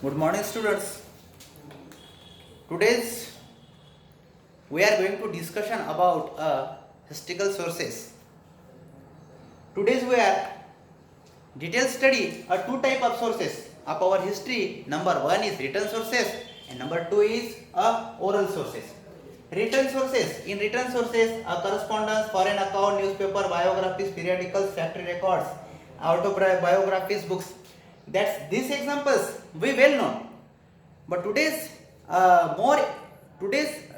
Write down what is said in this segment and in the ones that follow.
Good morning, students. Today's we are going to discussion about historical sources. Today's we are detailed study two type of sources of our history. Number one is written sources, and number two is oral sources. Written sources. In written sources, correspondence, foreign account, newspaper, biographies, periodicals, factory records, autobiographies, books. That's these examples we well know. But today's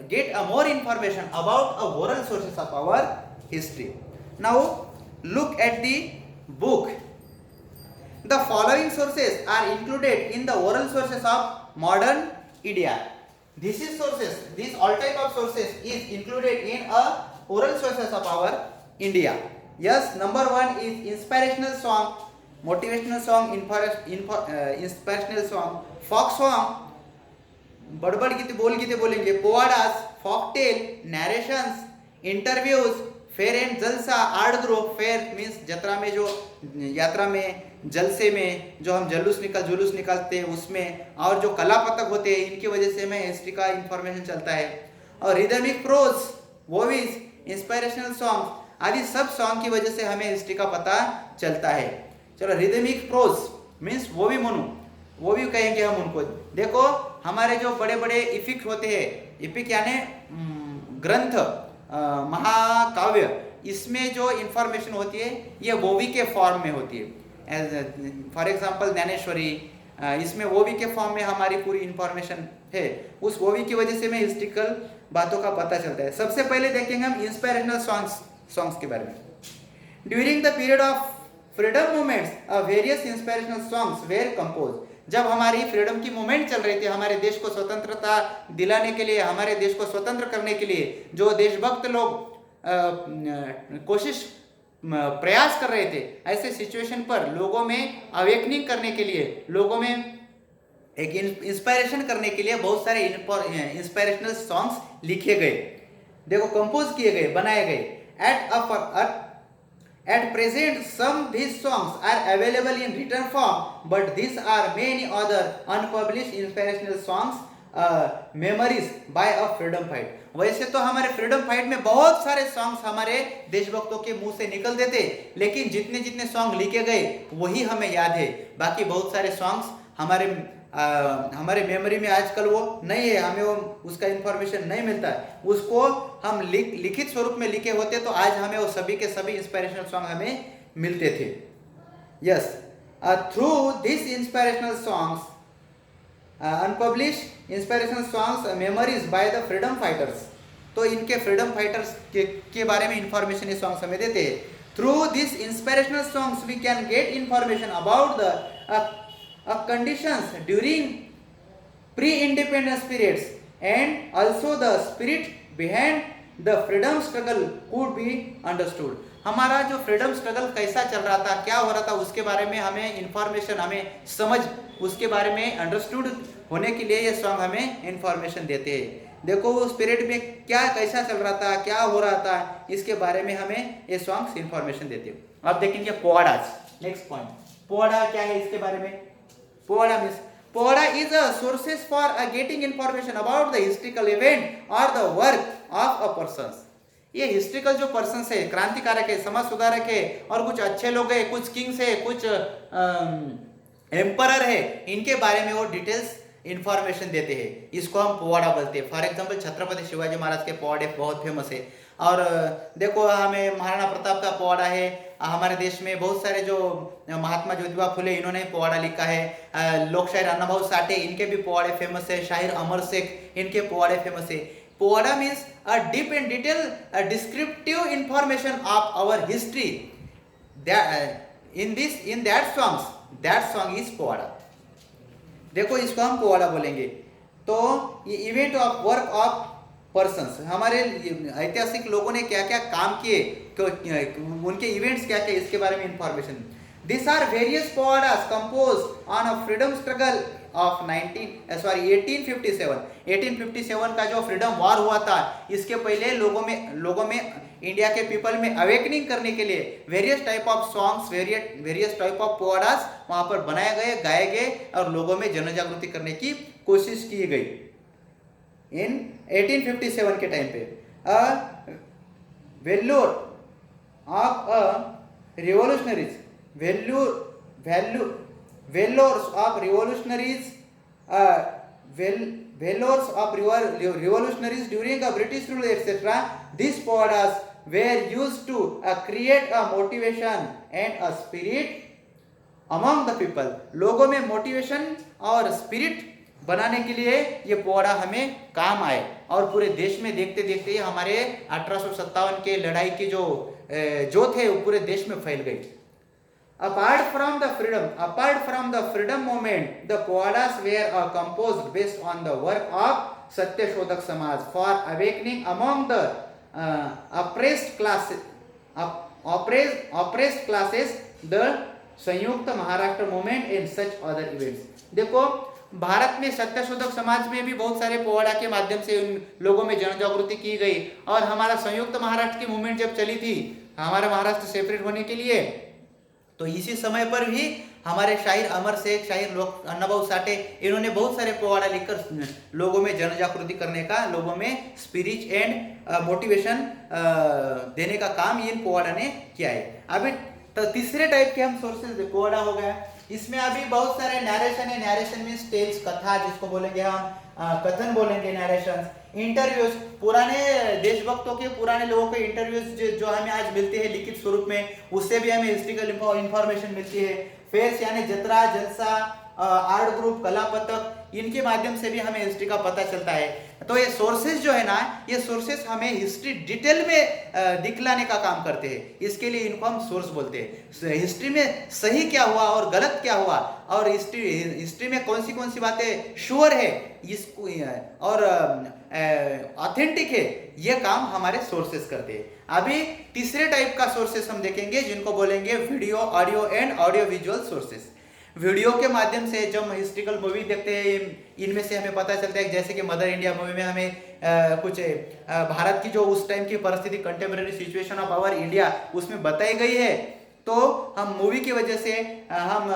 get more information about oral sources of our history. Now look at the book. The following sources are included in the oral sources of modern India. This is sources. These all type of sources is included in oral sources of our India. Yes, number one is inspirational song, motivational song, inspirational song, folk song, बड़बड़ गीते बोलेंगे, powadas, folk tale, narrations, interviews, fair and jalsa, art group. Fair means यात्रा में जलसे में जो हम जुलूस निकालते हैं उसमें, और जो कला पतक होते हैं इनकी वजह से हमें हिस्ट्री का इंफॉर्मेशन चलता है. और रिदमिक प्रोज, वोविस, इंस्पिरेशनल सॉन्ग आदि सब सॉन्ग की वजह से हमें हिस्ट्री का पता चलता है. चलो, रिदमिक प्रोज मीन्स वो भी कहेंगे हम उनको. देखो, हमारे जो बड़े बड़े इपिक होते हैं, इपिक यानी ग्रंथ, महाकाव्य, इसमें जो इंफॉर्मेशन होती है ये वोवी के फॉर्म में होती है. फॉर एग्जांपल ज्ञानेश्वरी, इसमें वोवी के फॉर्म में हमारी पूरी इंफॉर्मेशन है. उस वोवी की वजह से हमें हिस्ट्रिकल बातों का पता चलता है. सबसे पहले देखेंगे हम इंस्पिरेशनल सॉन्ग्स के बारे में. During the period of freedom movements various inspirational songs were compose. जब हमारी फ्रीडम की मूवमेंट चल रही थी, हमारे देश को स्वतंत्रता दिलाने के लिए, हमारे देश को स्वतंत्र करने के लिए जो देशभक्त लोग प्रयास कर रहे थे, ऐसे सिचुएशन पर लोगों में अवेकनिंग करने के लिए, लोगों में एक इंस्पायरेशन करने के लिए बहुत सारे इंस्पिरेशनल सॉन्ग्स लिखे गए. देखो, कंपोज किए गए, बनाए गए. At present, some these songs are available in written form, but these are many other unpublished inspirational songs, memories by a freedom fight. वैसे तो हमारे फ्रीडम फाइट में बहुत सारे सॉन्ग्स हमारे देशभक्तों के मुंह से निकल देते, लेकिन जितने सॉन्ग लिखे गए वही हमें याद है. बाकी बहुत सारे सॉन्ग्स हमारे मेमोरी में आजकल वो नहीं है, हमें वो उसका इंफॉर्मेशन नहीं मिलता है. उसको हम लिखित स्वरूप में लिखे होते तो आज हमें वो सभी के सभी इंस्पिरेशनल सॉन्ग हमें मिलते थे. Yes, through this inspirational songs, unpublished inspirational songs, memories by the freedom fighters. तो इनके फ्रीडम फाइटर्स के बारे में इंफॉर्मेशन ये सॉन्ग्स हमें देते हैं. Through this inspirational songs we can get information about the conditions during pre-independence periods, and also the spirit behind the freedom struggle could be understood. हमारा जो फ्रीडम स्ट्रगल कैसा चल रहा था, क्या हो रहा था, उसके बारे में हमें इंफॉर्मेशन, हमें समझ, उसके बारे में अंडरस्टूड होने के लिए ये सॉन्ग हमें इंफॉर्मेशन देते हैं. देखो, उस पीरियड में क्या कैसा चल रहा था, क्या हो रहा था, इसके बारे में हमें ये सॉन्ग्स इंफॉर्मेशन देते हैं. अब देखेंगे पोवाडाज. नेक्स्ट पॉइंट, पोवाडा क्या है, इसके बारे में. Povada is a sources for getting information about the historical event or the work of a person. ये हिस्ट्रिकल जो पर्सन्स है, क्रांतिकारक है, समाज सुधारक है, और कुछ अच्छे लोग है, कुछ किंग्स है, कुछ एम्परर है, इनके बारे में वो डिटेल्स इंफॉर्मेशन देते हैं. इसको हम पोवाड़ा बोलते हैं. फॉर एग्जांपल छत्रपति शिवाजी महाराज के पोवाड़े बहुत फेमस है. और देखो, हमें महाराणा प्रताप का पोवाड़ा है. हमारे देश में बहुत सारे जो महात्मा ज्योतिबा फुले, इन्होंने पोवाड़ा लिखा है. लोक शायर अन्नाभाऊ साठे, इनके भी पोवाड़े फेमस है. शाहिर अमर शेख, इनके पोवाड़े फेमस है. Powada means a deep and detail descriptive information of our history. In that song is powada. देखो, इसको हम पोवाड़ा बोलेंगे. तो ये event of work of persons, हमारे ऐतिहासिक लोगों ने क्या क्या काम किए, उनके इवेंट्स क्या क्या, इसके बारे में information. This are various powadas compose on a freedom struggle of 1857. 1857 का जो फ्रीडम वॉर हुआ था, इसके पहले लोगों में इंडिया के पीपल में अवेकनिंग करने के लिए various type of songs, various type of powadas वहां पर बनाए गए, गाए गए और लोगों में जन जागृति करने की कोशिश की गई। इन 1857 के टाइम पे Vellore of revolutionaries, velours of revolutionaries, velours of revolutionaries during a British rule, etc. These powadas were used to create a motivation and a spirit among the people. लोगों में मोटिवेशन और स्पिरिट बनाने के लिए ये पोवाड़ा हमें काम आए और पूरे देश में देखते देखते ही हमारे 1857 के लड़ाई की जो जोत है वो पूरे देश में फैल गई। Apart from the freedom movement, the powadas were composed based on the work of Satya Shodhak Samaj for awakening among the oppressed classes, the संयुक्त Maharashtra movement and such other events. देखो भारत में सत्यशोधक समाज में भी बहुत सारे पोवाड़ा के माध्यम से उन लोगों में जन जागृति की गई और हमारा संयुक्त महाराष्ट्र की मूवमेंट जब चली थी हमारा महाराष्ट्र सेपरेट होने के लिए, तो इसी समय पर भी हमारे शायर अमर शेख, शायर अन्नाभाऊ साठे, इन्होंने बहुत सारे पोवाड़ा लिखकर लोगों में जन जागृति करने का, लोगों में स्पिरिट एंड मोटिवेशन देने का काम इन पोवाड़ा ने किया है। अभी तो तीसरे टाइप के हम सोर्सेज पोवाड़ा हो गया, इसमें अभी बहुत सारे नैरेशन है। नैरेशन मींस टेल्स, कथा जिसको बोलेंगे हम, कथन बोलेंगे, नैरेशन, इंटरव्यूज, पुराने देशभक्तों के, पुराने लोगों के इंटरव्यूज जो हमें आज मिलते हैं लिखित स्वरूप में, उससे भी हमें हिस्ट्रिकल इंफॉर्मेशन मिलती है। फेयर्स यानी जतरा, जलसा, आर्ट ग्रुप, कला पथक, इनके माध्यम से भी हमें हिस्ट्री का पता चलता है। तो ये सोर्सेज जो है ना, ये सोर्सेज हमें हिस्ट्री डिटेल में दिखलाने का काम करते हैं, इसके लिए इनको हम सोर्स बोलते हैं। हिस्ट्री में सही क्या हुआ और गलत क्या हुआ और हिस्ट्री में कौन सी बातें श्योर है इसको और ऑथेंटिक है, ये काम हमारे सोर्सेज करते हैं। अभी तीसरे टाइप का सोर्सेज हम देखेंगे जिनको बोलेंगे video, audio and audio visual sources. Video के माध्यम से जब हम हिस्ट्रिकल मूवी देखते हैं, इनमें से हमें पता चलता है, जैसे कि मदर इंडिया मूवी में हमें कुछ भारत की जो उस टाइम की परिस्थिति, contemporary situation of our India, उसमें बताई गई है। तो हम मूवी की वजह से, हम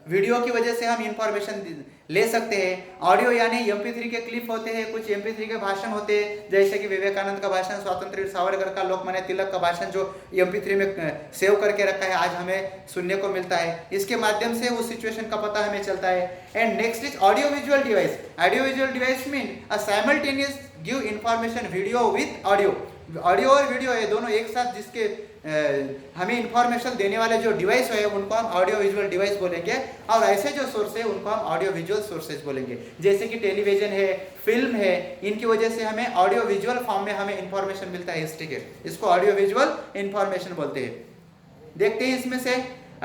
वीडियो की वजह से हम इंफॉर्मेशन ले सकते हैं। ऑडियो यानी MP3 के क्लिप होते हैं, कुछ MP3 के भाषण होते हैं, जैसे कि विवेकानंद का भाषण, स्वतंत्र वीर सावरकर का, लोकमान्य तिलक का भाषण जो MP3 में सेव करके रखा है, आज हमें सुनने को मिलता है। इसके माध्यम से उस सिचुएशन का पता हमें चलता है। And next is audio visual device. Audio visual device mean a simultaneous give information video with audio. Audio और वीडियो ये दोनों एक साथ जिसके हमें इंफॉर्मेशन देने वाले जो डिवाइस है उनको हम ऑडियो विजुअल डिवाइस बोलेंगे, और ऐसे जो सोर्स है उनको हम ऑडियो विजुअल सोर्सेज बोलेंगे, जैसे कि टेलीविजन है, फिल्म है, इनकी वजह से हमें ऑडियो विजुअल फॉर्म में हमें इंफॉर्मेशन मिलता है हिस्ट्री के, इसको ऑडियो विजुअल इंफॉर्मेशन बोलते हैं। देखते हैं इसमें से,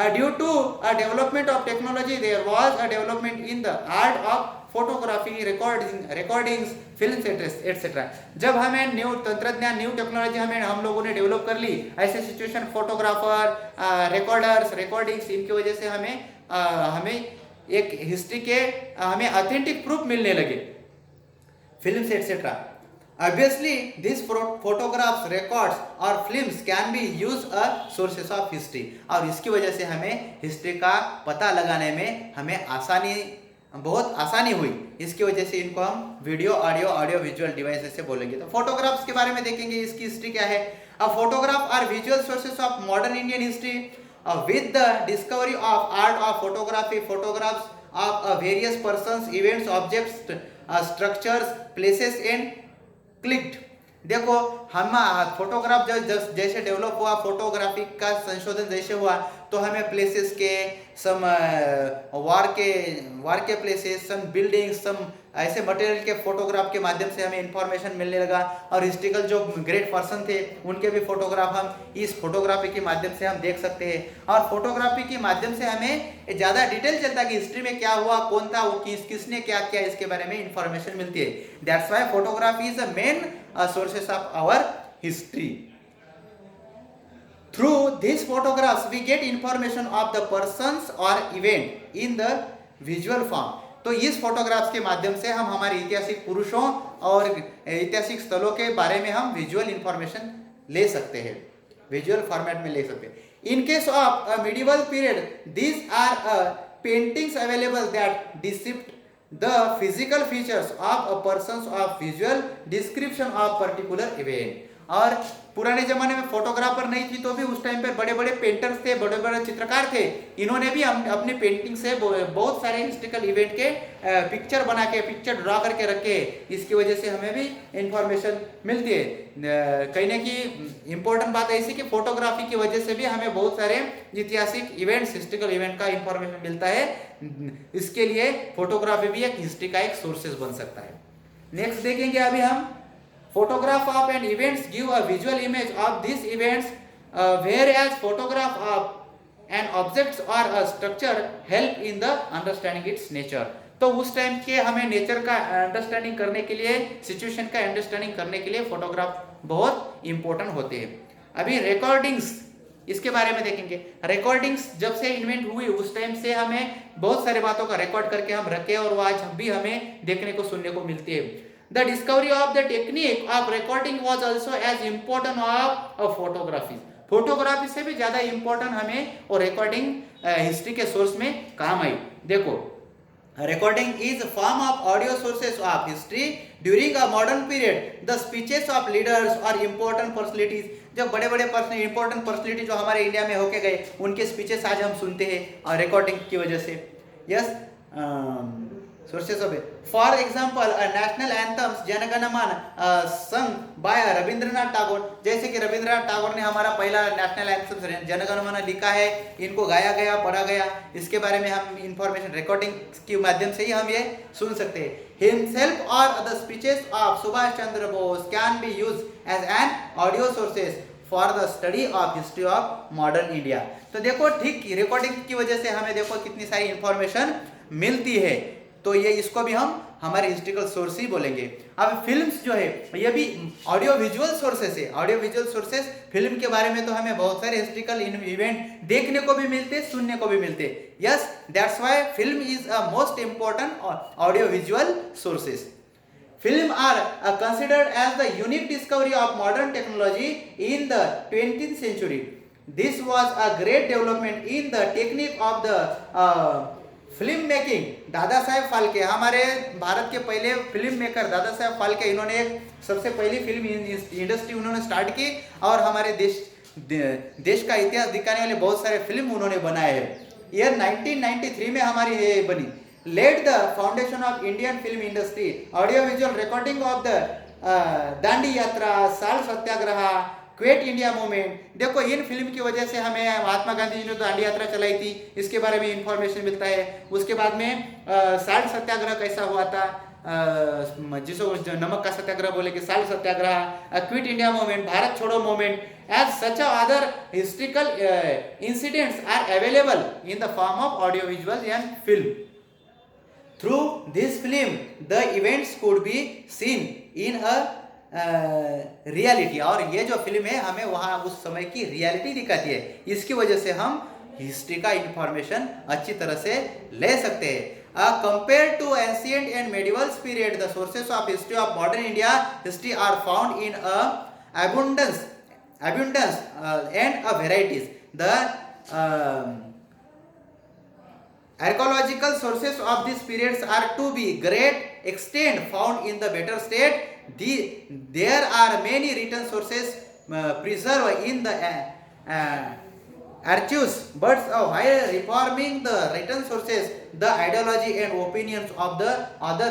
due to a development of technology there was a development in the art of photography, recordings, films etcetera. जब हमें न्यू तंत्रज्ञान, न्यू टेक्नोलॉजी हम लोगों ने डेवलप कर ली, ऐसे सिचुएशन फोटोग्राफर, रिकॉर्डर्स, रिकॉर्डिंग्स, इनकी वजह से हमें एक हिस्ट्री के हमें ऑथेंटिक प्रूफ मिलने लगे, films etcetera. Obviously, these photographs, records और films can be used as sources of history, और इसकी वजह से हमें हिस्ट्री का पता लगाने में हमें बहुत आसानी हुई। इसकी वजह से इनको हम वीडियो, ऑडियो विजुअल डिवाइसेस से बोलेंगे। तो फोटोग्राफ्स के बारे में देखेंगे, इसकी हिस्ट्री क्या है। A photograph are visual sources of modern Indian history with the discovery of art of photography, photographs of various persons, events, objects, structures, places and clicked. देखो हम फोटोग्राफ जैसे डेवलप हुआ, फोटोग्राफी का संशोधन जैसे हुआ, तो हमें प्लेसेस के, सम वार के प्लेसेस, सम बिल्डिंग्स, सम ऐसे मटेरियल के फोटोग्राफ के माध्यम से हमें इंफॉर्मेशन मिलने लगा। और हिस्ट्रिकल जो ग्रेट पर्सन थे उनके भी फोटोग्राफ हम इस फोटोग्राफी के माध्यम से हम देख सकते हैं। और फोटोग्राफी के माध्यम से हमें ज़्यादा डिटेल चलता है कि हिस्ट्री में क्या हुआ, कौन था वो, किसने क्या किया, इसके बारे में इंफॉर्मेशन मिलती है। That's why photography is a main sources of our history. Through these photographs we get information of the persons or event in the visual form. तो इस फोटोग्राफ्स के माध्यम से हम हमारे ऐतिहासिक पुरुषों और ऐतिहासिक स्थलों के बारे में हम विजुअल इंफॉर्मेशन ले सकते हैं, विजुअल फॉर्मेट में ले सकते हैं। In case of a medieval period, these are paintings available that depict the physical features of a person's of visual description of particular event। और पुराने जमाने में फोटोग्राफर नहीं थी तो भी उस टाइम पे बड़े बड़े पेंटर्स थे, बड़े बड़े चित्रकार थे, इन्होंने भी अपनी पेंटिंग से बहुत सारे हिस्टोरिकल इवेंट के पिक्चर बना के, पिक्चर ड्रा करके रखे। इसकी वजह से हमें भी इंफॉर्मेशन मिलती है। कहने की इम्पोर्टेंट बात ऐसी कि फोटोग्राफी की वजह से भी हमें बहुत सारे ऐतिहासिक इवेंट्स, हिस्टोरिकल इवेंट का इंफॉर्मेशन मिलता है। इसके लिए फोटोग्राफी भी एक हिस्ट्री का एक सोर्सेस बन सकता है। नेक्स्ट देखेंगे अभी हम, photograph of an events give a visual image of these events, whereas photograph of an objects or a structure help in the understanding its nature। तो उस टाइम के हमें नेचर का अंडरस्टैंडिंग करने के लिए, सिचुएशन का अंडरस्टैंडिंग करने के लिए फोटोग्राफ बहुत इंपॉर्टेंट होते हैं। अभी रिकॉर्डिंग्स, इसके बारे में देखेंगे। रिकॉर्डिंग्स जब से इन्वेंट हुई उस टाइम से हमें बहुत सारे बातों का रिकॉर्ड करके हम रखे और वो आज भी हमें देखने को, सुनने को मिलती है। The discovery of the technique of recording was also as important of photography। Photography से भी ज्यादा इंपॉर्टेंट हमें और रिकॉर्डिंग हिस्ट्री के सोर्स में काम आई। देखो, recording is a form of audio sources of history during a modern period। The speeches of leaders or important personalities, जब बड़े बड़े इंपॉर्टेंट पर्सनैलिटी जो हमारे इंडिया में होके गए उनके स्पीचेस आज हम सुनते हैं और रिकॉर्डिंग की वजह से। Yes, sources of it। For example, national anthems जनगण मन sung by रविंद्रनाथ टैगोर। जैसे कि रविंद्रनाथ टैगोर ने हमारा पहला नेशनल एंथम जनगण मन लिखा है, इनको गाया गया, पढ़ा गया। इसके बारे में हम इंफॉर्मेशन रिकॉर्डिंग के माध्यम से ही हम ये सुन सकते हैं। Himself or the speeches of Subhash Chandra Bose can be used as an audio sources for the study of history of modern India। तो देखो, ठीक रिकॉर्डिंग की वजह से हमें देखो कितनी सारी इंफॉर्मेशन मिलती है। तो ये इसको भी हम हमारे हिस्टोरिकल सोर्स ही बोलेंगे। अब फिल्म्स जो है ये भी ऑडियो विजुअल सोर्सेस है। ऑडियो विजुअल सोर्सेस, फिल्म के बारे में तो हमें बहुत सारे हिस्टोरिकल इवेंट देखने को भी मिलते, सुनने को भी मिलते। Yes, that's why film is a most important audio visual sources. Film are considered as the unique discovery of modern technology in the 20th century। This was a great development in the technique of the film making. Dada Saheb Phalke, हमारे भारत के पहले film maker Dada Saheb Phalke, इन्होंने एक सबसे पहली film industry उन्होंने start की और हमारे देश का इतिहास दिखाने वाले बहुत सारे फिल्म उन्होंने बनाए हैं। ईयर 1993 में हमारी ये बनी। Led the foundation of Indian film industry, audio visual recording of the Dandi Yatra, salt Satyagraha, quit India movement. देखो, इन फिल्म की वजह से हमें महात्मा गांधी जी ने तो दांडी यात्रा चलाई थी, इसके बारे में इंफॉर्मेशन मिलता है। उसके बाद में साल्ट सत्याग्रह कैसा हुआ था, जिसको नमक का सत्याग्रह बोले कि salt Satyagraha, quit India movement, Bharat छोड़ो movement. As such other historical incidents are available in the form of audio visual and film. Through this film the events could be seen in a reality. और ये जो film है हमें वहाँ उस समय की रियलिटी दिखाती है। इसकी वजह से हम हिस्ट्री का इंफॉर्मेशन अच्छी तरह से ले सकते हैं। Compare to ancient and medieval period, the sources of history of modern India history are found in abundance and varieties। The archaeological sources of these periods are to be great extent found in the better state। There are many written sources preserved in the archives, but while reforming the written sources, the ideology and opinions of the other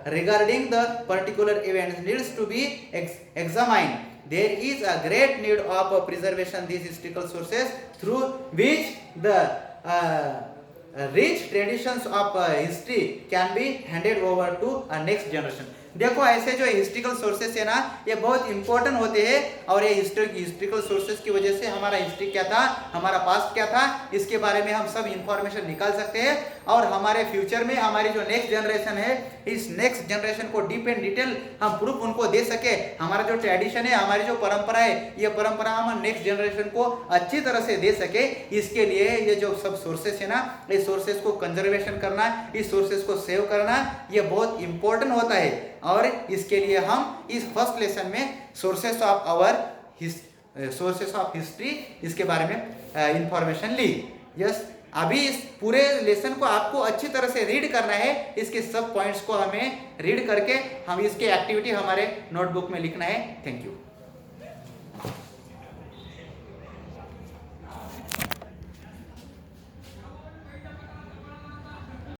regarding the particular events needs to be examined। There is a great need of preservation these historical sources through which the rich traditions of history can be handed over to a next generation। देखो, ऐसे जो historical sources है ना, ये बहुत important होते हैं और ये हिस्ट्रिकल सोर्सेस की वजह से हमारा हिस्ट्री क्या था, हमारा पास्ट क्या था, इसके बारे में हम सब इंफॉर्मेशन निकाल सकते हैं और हमारे फ्यूचर में हमारी जो नेक्स्ट जनरेशन है, इस नेक्स्ट जनरेशन को डीप एंड डिटेल हम प्रूफ उनको दे सके। हमारा जो ट्रेडिशन है, हमारी जो परंपरा है, ये परंपरा हम नेक्स्ट जनरेशन को अच्छी तरह से दे सके। इसके लिए ये जो सब सोर्सेस है ना, इस सोर्सेस को कंजर्वेशन करना, इस सोर्सेस को सेव करना, ये बहुत इंपॉर्टेंट होता है। और इसके लिए हम इस फर्स्ट लेसन में sources of our sources of history, इसके बारे में इंफॉर्मेशन ली। यस, अभी इस पूरे लेसन को आपको अच्छी तरह से रीड करना है। इसके सब पॉइंट्स को हमें रीड करके हम इसकी एक्टिविटी हमारे नोटबुक में लिखना है। Thank you.